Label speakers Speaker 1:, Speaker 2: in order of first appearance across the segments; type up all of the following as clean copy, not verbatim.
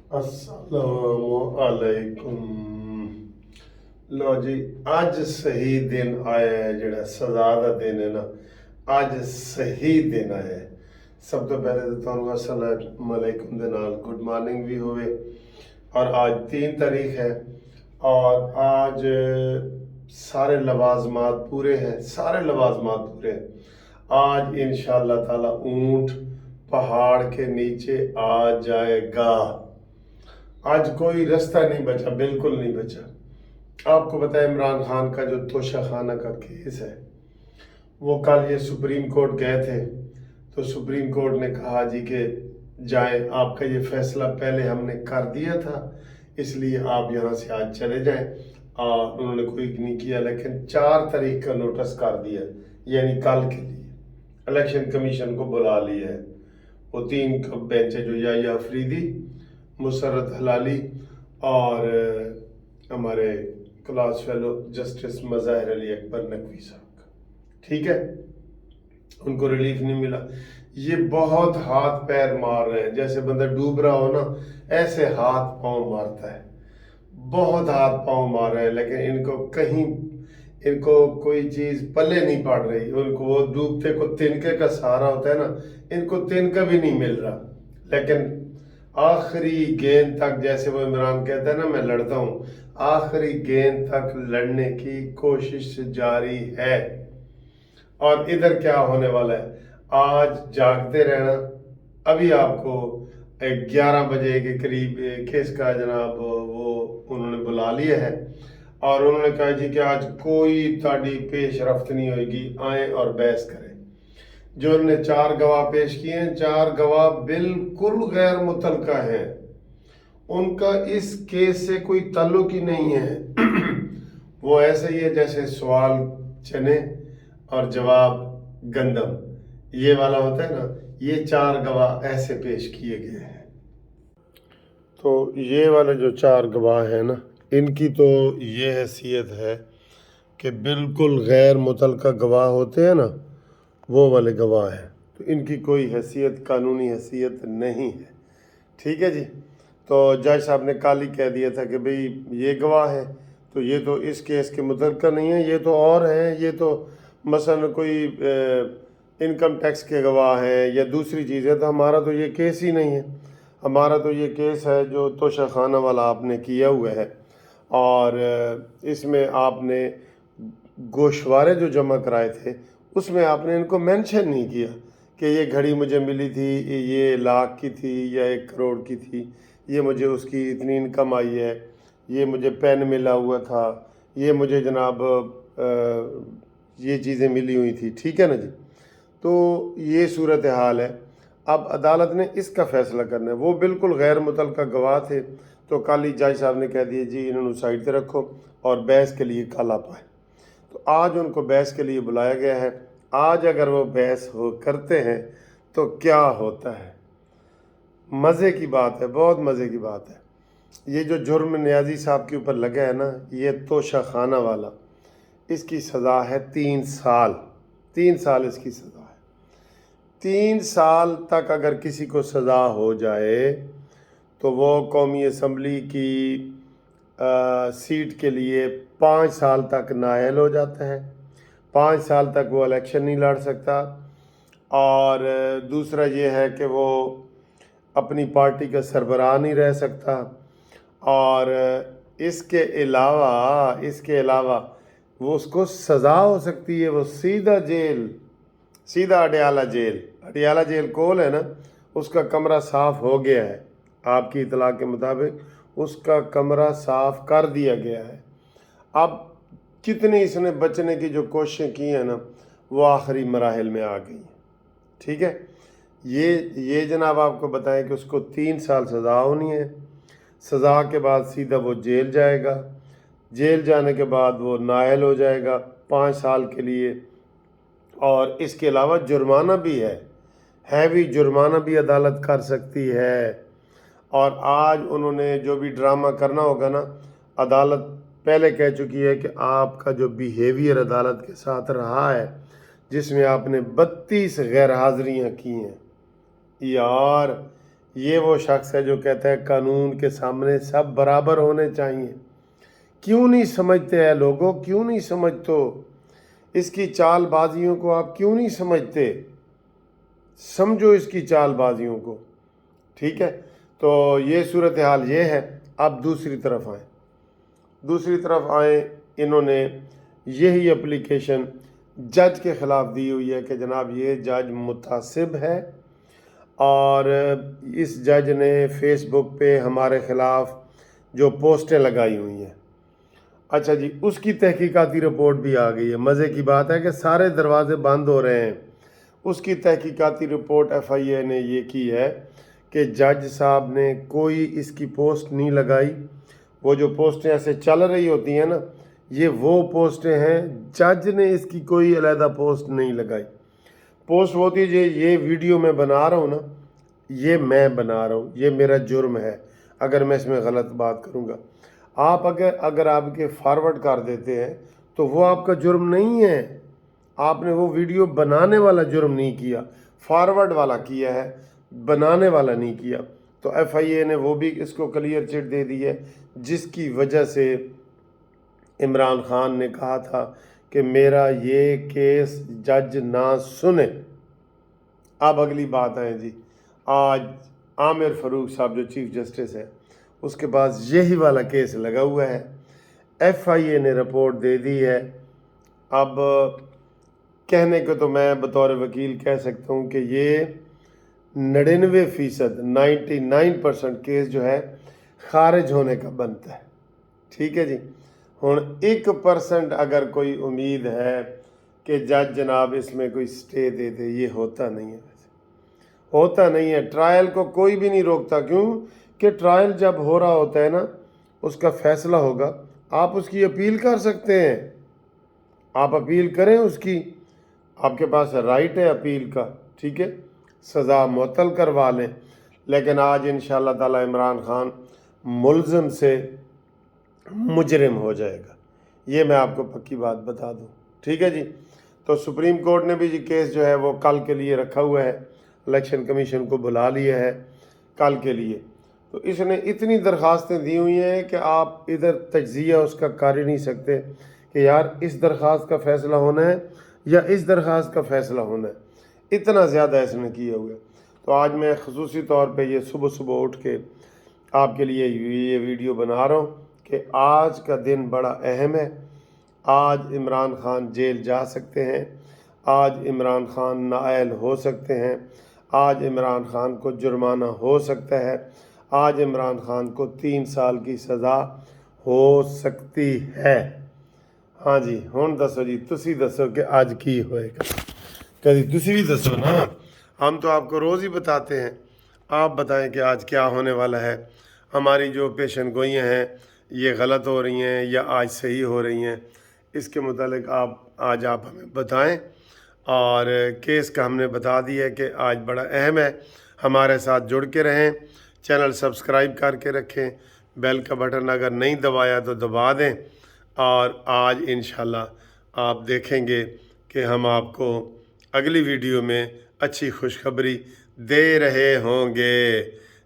Speaker 1: अस्सलाम अलैकुम। लो जी, अज सही दिन आया है, जड़ा सजा का दिन है ना, अज सही दिन आया है। सब तो पहले तो तुहानू अस्सलाम अलैकुम दे नाल गुड मॉर्निंग भी होवे। और आज 3 तारीख है और आज सारे लवाजमात पूरे हैं, सारे लवाजमात पूरे हैं। आज इंशाअल्लाह ताला ऊंट पहाड़ के नीचे आ जाएगा। आज कोई रास्ता नहीं बचा, बिल्कुल नहीं बचा। आपको पता है इमरान खान का जो तोशा खाना का केस है, वो कल ये सुप्रीम कोर्ट गए थे, तो सुप्रीम कोर्ट ने कहा जी कि जाएं, आपका ये फैसला पहले हमने कर दिया था, इसलिए आप यहाँ से आज चले जाएं। उन्होंने कोई नहीं किया, लेकिन 4 तारीख का नोटिस कर दिया, यानी कल के लिए इलेक्शन कमीशन को बुला लिया है। वो 3 बेंच है, जो या अफरीदी, मुसर्रत हलाली और हमारे class fellow justice Mazahir Ali Akbar Naqvi साहब का, ठीक है। उनको रिलीफ नहीं मिला। ये बहुत हाथ पैर मार रहे हैं, जैसे बंदा डूब रहा हो ना, ऐसे हाथ पांव मारता है, बहुत हाथ पांव मार रहे हैं, लेकिन इनको कोई चीज पल्ले नहीं पड़ रही। उनको वो डूबते को तिनके का सहारा होता है ना, इनको तिनका भी नहीं मिल रहा। लेकिन आखिरी गेंद तक, जैसे वो इमरान कहता है ना, मैं लड़ता हूँ, आखिरी गेंद तक लड़ने की कोशिश जारी है। और इधर क्या होने वाला है, आज जागते रहना। अभी आपको 11 बजे के करीब केस का जनाब वो उन्होंने बुला लिया है, और उन्होंने कहा जी कि आज कोई ताड़ी पेश रफ्त नहीं होगी, आए और बहस करें। जो उन्होंने 4 गवाह पेश किए हैं, 4 गवाह बिल्कुल गैर मुतलका हैं, उनका इस केस से कोई ताल्लुक ही नहीं है। वो ऐसे ही है जैसे सवाल चने और जवाब गंदम, ये वाला होता है ना। ये 4 गवाह ऐसे पेश किए गए हैं। तो ये वाले जो 4 गवाह हैं ना, इनकी तो ये हैसियत है कि बिल्कुल गैर मुतलका गवाह होते हैं ना, वो वाले गवाह हैं। तो इनकी कोई हैसियत, कानूनी हैसियत नहीं है, ठीक है जी। तो जज साहब ने कल ही कह दिया था कि भाई ये गवाह है, तो ये तो इस केस के मुतलका नहीं है, ये तो और हैं, ये तो मसलन कोई इनकम टैक्स के गवाह हैं या दूसरी चीज़ें। तो हमारा तो ये केस ही नहीं है, हमारा तो ये केस है जो तोशा खाना वाला आपने किया हुआ है। और इसमें आपने गोशवारे जो जमा कराए थे, उसमें आपने इनको मेंशन नहीं किया कि ये घड़ी मुझे मिली थी, ये लाख की थी या 1 करोड़ की थी, ये मुझे उसकी इतनी इनकम आई है, ये मुझे पेन मिला हुआ था, ये मुझे जनाब ये चीज़ें मिली हुई थी, ठीक है ना जी। तो ये सूरत हाल है। अब अदालत ने इसका फ़ैसला करना है। वो बिल्कुल गैर मुतलका गवाह थे, तो कल ही जज साहब ने कह दिया जी इन्होंने साइड पे रखो और बहस के लिए कल आप आए। तो आज उनको बहस के लिए बुलाया गया है। आज अगर वो बहस हो करते हैं तो क्या होता है, मज़े की बात है, बहुत मज़े की बात है। ये जो जुर्म न्याजी साहब के ऊपर लगा है ना, ये तोशा खाना वाला, इसकी सज़ा है 3 साल। 3 साल इसकी सज़ा है। 3 साल तक अगर किसी को सज़ा हो जाए तो वो कौमी असम्बली की सीट के लिए 5 साल तक नाअहल हो जाता है। 5 साल तक वो इलेक्शन नहीं लड़ सकता। और दूसरा ये है कि वो अपनी पार्टी का सरबराह नहीं रह सकता। और इसके अलावा वो उसको सज़ा हो सकती है, वो सीधा जेल, सीधा अडयाला जेल। अडयाला जेल कोल है ना, उसका कमरा साफ़ हो गया है, आपकी इतला के मुताबिक उसका कमरा साफ़ कर दिया गया है। अब कितनी इसने बचने की जो कोशिशें की हैं ना, वो आखिरी मराहिल में आ गई हैं, ठीक है। ये जनाब आपको बताएं कि उसको 3 साल सज़ा होनी है। सज़ा के बाद सीधा वो जेल जाएगा। जेल जाने के बाद वो नाअहल हो जाएगा 5 साल के लिए। और इसके अलावा जुर्माना भी है, हैवी जुर्माना भी अदालत कर सकती है। और आज उन्होंने जो भी ड्रामा करना होगा ना, अदालत पहले कह चुकी है कि आपका जो बिहेवियर अदालत के साथ रहा है, जिसमें आपने 32 गैर हाज़िरियाँ की हैं, यार یہ وہ شخص ہے جو کہتا ہے قانون کے سامنے سب برابر ہونے چاہیے۔ کیوں نہیں سمجھتے ہیں لوگوں، کیوں نہیں سمجھتے؟ اس کی چال بازیوں کو آپ کیوں نہیں سمجھتے؟ سمجھو اس کی چال بازیوں کو، ٹھیک ہے؟ تو یہ صورتحال یہ ہے۔ اب دوسری طرف آئیں، انہوں نے یہی اپلیکیشن جج کے خلاف دی ہوئی ہے کہ جناب یہ جج متعصب ہے، اور اس جج نے فیس بک پہ ہمارے خلاف جو پوسٹیں لگائی ہوئی ہیں۔ اچھا جی، اس کی تحقیقاتی رپورٹ بھی آ گئی ہے۔ مزے کی بات ہے کہ سارے دروازے بند ہو رہے ہیں۔ اس کی تحقیقاتی رپورٹ ایف آئی اے نے یہ کی ہے کہ جج صاحب نے کوئی اس کی پوسٹ نہیں لگائی۔ وہ جو پوسٹیں ایسے چل رہی ہوتی ہیں نا، یہ وہ پوسٹیں ہیں، جج نے اس کی کوئی علیحدہ پوسٹ نہیں لگائی۔ پوسٹ ہوتی ہے یہ ویڈیو میں بنا رہا ہوں نا، یہ میں بنا رہا ہوں، یہ میرا جرم ہے اگر میں اس میں غلط بات کروں گا۔ آپ اگر آپ کے فارورڈ کر دیتے ہیں تو وہ آپ کا جرم نہیں ہے۔ آپ نے وہ ویڈیو بنانے والا جرم نہیں کیا، فارورڈ والا کیا ہے، بنانے والا نہیں کیا۔ تو ایف آئی اے نے وہ بھی اس کو کلیئر چٹ دے دی ہے، جس کی وجہ سے عمران خان نے کہا تھا کہ میرا یہ کیس جج نہ سنے۔ اب اگلی بات ہے جی، آج عامر فاروق صاحب جو چیف جسٹس ہے، اس کے پاس یہی والا کیس لگا ہوا ہے۔ ایف آئی اے نے رپورٹ دے دی ہے۔ اب کہنے کو تو میں بطور وکیل کہہ سکتا ہوں کہ یہ 99% کیس جو ہے خارج ہونے کا بنتا ہے، ٹھیک ہے جی۔ ہن 1% اگر کوئی امید ہے کہ جج جناب اس میں کوئی سٹے دے دے، یہ ہوتا نہیں ہے، ہوتا نہیں ہے۔ ٹرائل کو کوئی بھی نہیں روکتا، کیوں کہ ٹرائل جب ہو رہا ہوتا ہے نا، اس کا فیصلہ ہوگا، آپ اس کی اپیل کر سکتے ہیں، آپ اپیل کریں اس کی، آپ کے پاس رائٹ ہے اپیل کا، ٹھیک ہے، سزا معطل کروا لیں۔ لیکن آج انشاءاللہ تعالی عمران خان ملزم سے مجرم ہو جائے گا، یہ میں آپ کو پکی بات بتا دوں، ٹھیک ہے جی۔ تو سپریم کورٹ نے بھی جی کیس جو ہے وہ کل کے لیے رکھا ہوا ہے، الیکشن کمیشن کو بلا لیا ہے کل کے لیے۔ تو اس نے اتنی درخواستیں دی ہوئی ہیں کہ آپ ادھر تجزیہ اس کا کر ہی نہیں سکتے کہ یار اس درخواست کا فیصلہ ہونا ہے یا اس درخواست کا فیصلہ ہونا ہے، اتنا زیادہ اس نے کیا ہوا ہے۔ تو آج میں خصوصی طور پہ یہ صبح اٹھ کے آپ کے لیے یہ ویڈیو بنا رہا ہوں کہ آج کا دن بڑا اہم ہے۔ آج عمران خان جیل جا سکتے ہیں، آج عمران خان نااہل ہو سکتے ہیں، آج عمران خان کو جرمانہ ہو سکتا ہے، آج عمران خان کو 3 سال کی سزا ہو سکتی ہے۔ ہاں جی، ہن دسو جی، تسی دسو کہ آج کی ہوئے گا، کبھی تسی بھی دسو نا، ہم تو آپ کو روز ہی بتاتے ہیں، آپ بتائیں کہ آج کیا ہونے والا ہے، ہماری جو پیشن گوئیاں ہیں یہ غلط ہو رہی ہیں یا آج صحیح ہو رہی ہیں، اس کے متعلق آج آپ ہمیں بتائیں۔ اور کیس کا ہم نے بتا دیا ہے کہ آج بڑا اہم ہے، ہمارے ساتھ جڑ کے رہیں، چینل سبسکرائب کر کے رکھیں، بیل کا بٹن اگر نہیں دبایا تو دبا دیں، اور آج انشاءاللہ آپ دیکھیں گے کہ ہم آپ کو اگلی ویڈیو میں اچھی خوشخبری دے رہے ہوں گے۔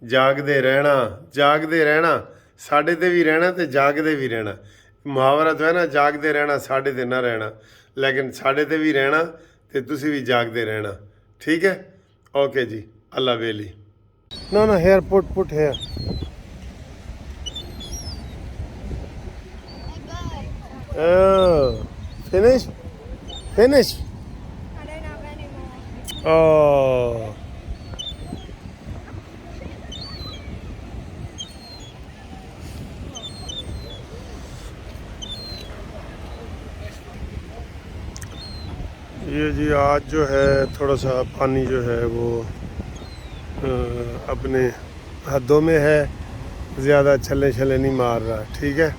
Speaker 1: جاگدے رہنا، ساڈے تے بھی رہنا تے جاگدے بھی رہنا۔ محاورہ تو ہے نا، جاگدے رہنا ساڈے تے نہ رہنا، لیکن ساڈے تے بھی رہنا تے تسی بھی جاگدے رہنا، ٹھیک ہے؟ اوکے جی، اللہ ویلی۔ No, here, put here. Oh, finish?
Speaker 2: I don't have any more.
Speaker 1: Oh. یہ جی آج جو ہے تھوڑا سا پانی جو ہے وہ اپنے حدوں میں ہے، زیادہ چھلے نہیں مار رہا، ٹھیک ہے؟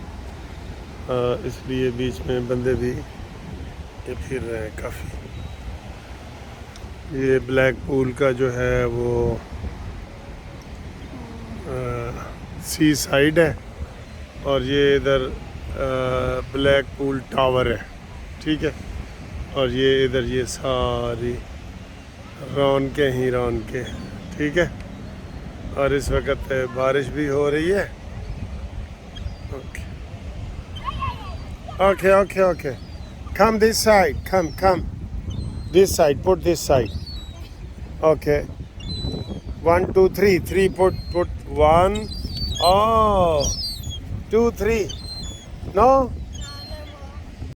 Speaker 1: اس لیے بیچ میں بندے بھی پھر رہے ہیں کافی۔ یہ بلیک پول کا جو ہے وہ سی سائیڈ ہے، اور یہ ادھر بلیک پول ٹاور ہے، ٹھیک ہے؟ اور یہ ادھر یہ ساری رونقیں ہی رونقیں، ٹھیک ہے؟ اور اس وقت بارش بھی ہو رہی ہے. Okay okay okay okay. Come this side. Come. This side. Put this side. Okay. 1, 2, 3. 3. Put 1. Oh. 2, 3. No.